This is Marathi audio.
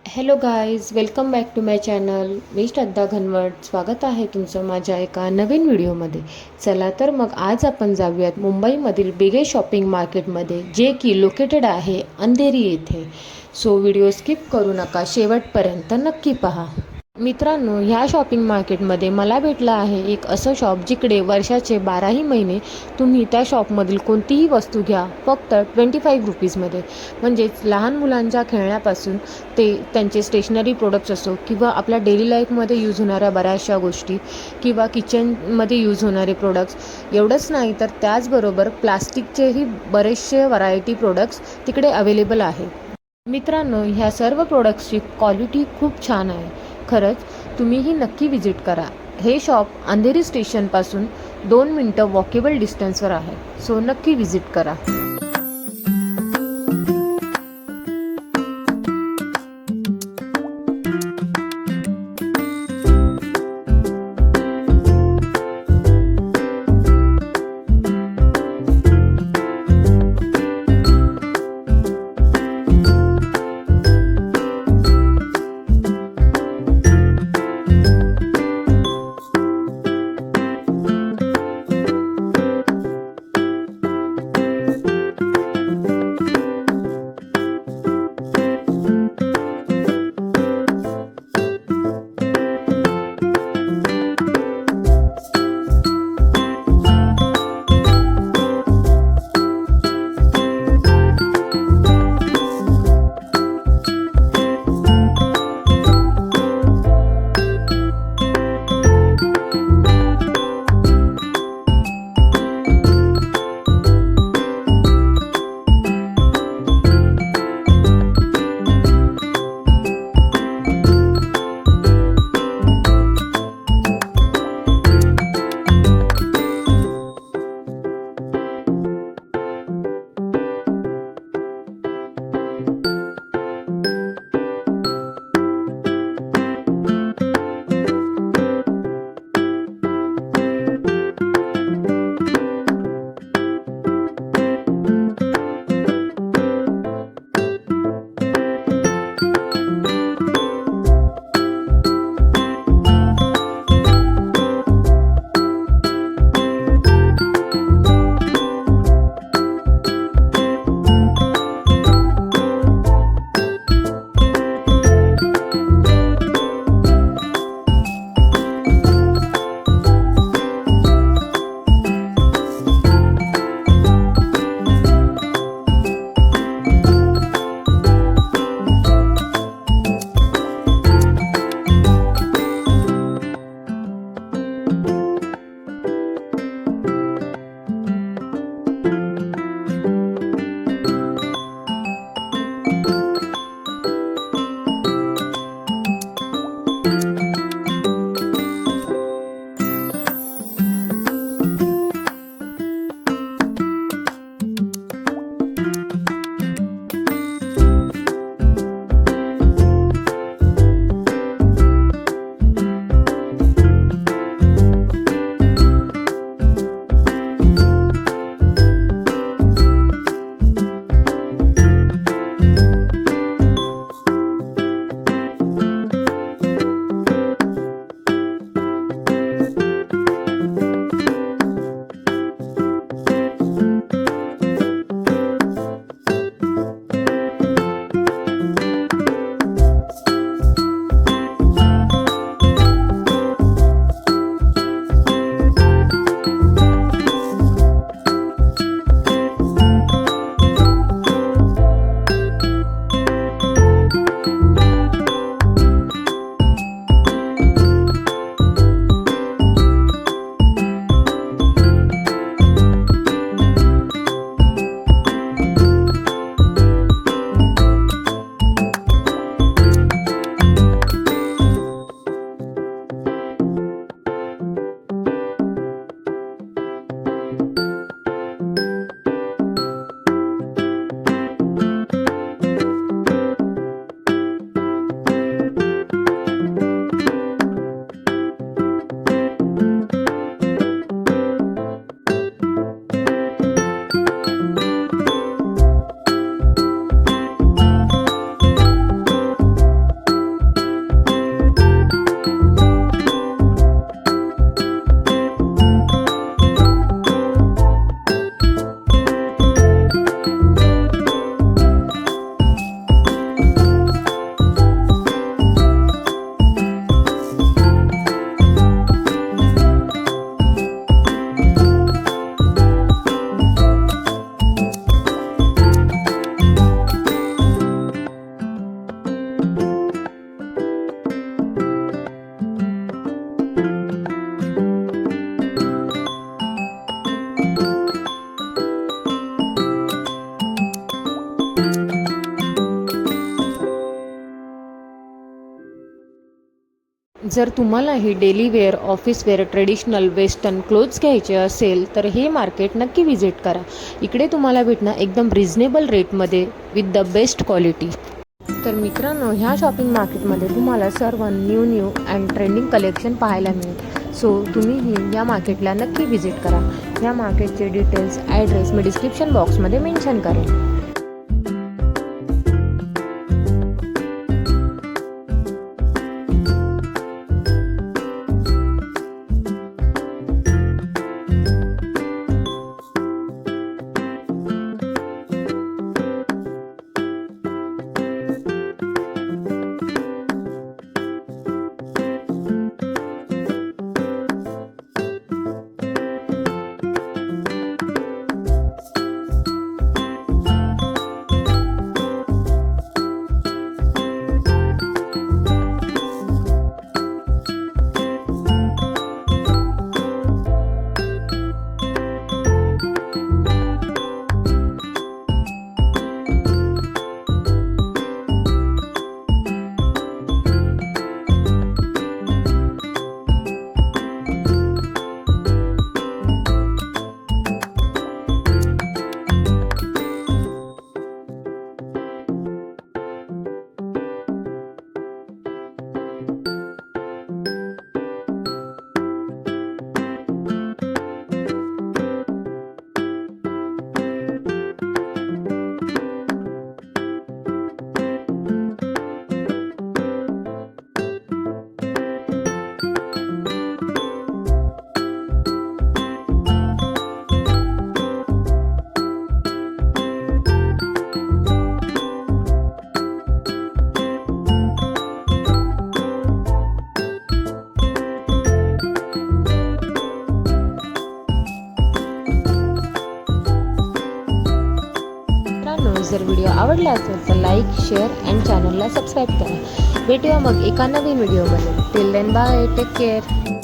Hello guys, welcome back to my channel. मी श्रद्धा घनवट. स्वागत आहे तुमचं माझ्या एका नवीन व्हिडिओमध्ये. चला तर मग आज आपण जाऊयात मुंबईमधील बिगेस्ट शॉपिंग मार्केटमध्ये, जे की लोकेटेड आहे अंधेरी येथे. सो व्हिडिओ स्किप करू नका, शेवटपर्यंत नक्की पहा. मित्रांनो, ह्या शॉपिंग मार्केटमध्ये मला भेटलं आहे एक असं शॉप जिकडे वर्षाचे 12ही महिने तुम्ही त्या शॉपमधील कोणतीही वस्तू घ्या फक्त 25 रुपीजमध्ये. म्हणजेच लहान मुलांच्या खेळण्यापासून ते त्यांचे स्टेशनरी प्रोडक्ट्स असो किंवा आपल्या डेली लाईफमध्ये यूज होणाऱ्या बऱ्याचशा गोष्टी किंवा किचनमध्ये यूज होणारे प्रोडक्ट्स, एवढंच नाही तर त्याचबरोबर प्लास्टिकचेही बरेचसे व्हरायटी प्रोडक्ट्स तिकडे अवेलेबल आहे. मित्रांनो, ह्या सर्व प्रोडक्ट्सची क्वालिटी खूप छान आहे. खरंच तुम्हीही नक्की विजिट करा. हे शॉप अंधेरी स्टेशनपासून 2 मिनटं वॉकेबल डिस्टन्सवर आहे. सो नक्की विजिट करा. जर तुम्हालाही daily wear, office wear, traditional, western clothes घ्यायचे असेल तर हे मार्केट नक्की विजिट करा. इकडे तुम्हाला भेटणार एकदम रिझनेबल रेटमध्ये विथ द बेस्ट क्वालिटी. तर मित्रांनो, ह्या शॉपिंग मार्केटमध्ये तुम्हाला सर्व न्यू अँड ट्रेंडिंग कलेक्शन पाहायला मिळेल. सो तुम्हीही या मार्केटला नक्की विजिट करा. या मार्केटचे डिटेल्स, ॲड्रेस मी डिस्क्रिप्शन बॉक्समध्ये मेन्शन करेन. जर व्हिडिओ आवडला असेल तर लाईक, शेअर अँड चॅनलला सबस्क्राईब करा. भेटूया मग एका नवीन व्हिडिओमध्ये. Till then bye, take care.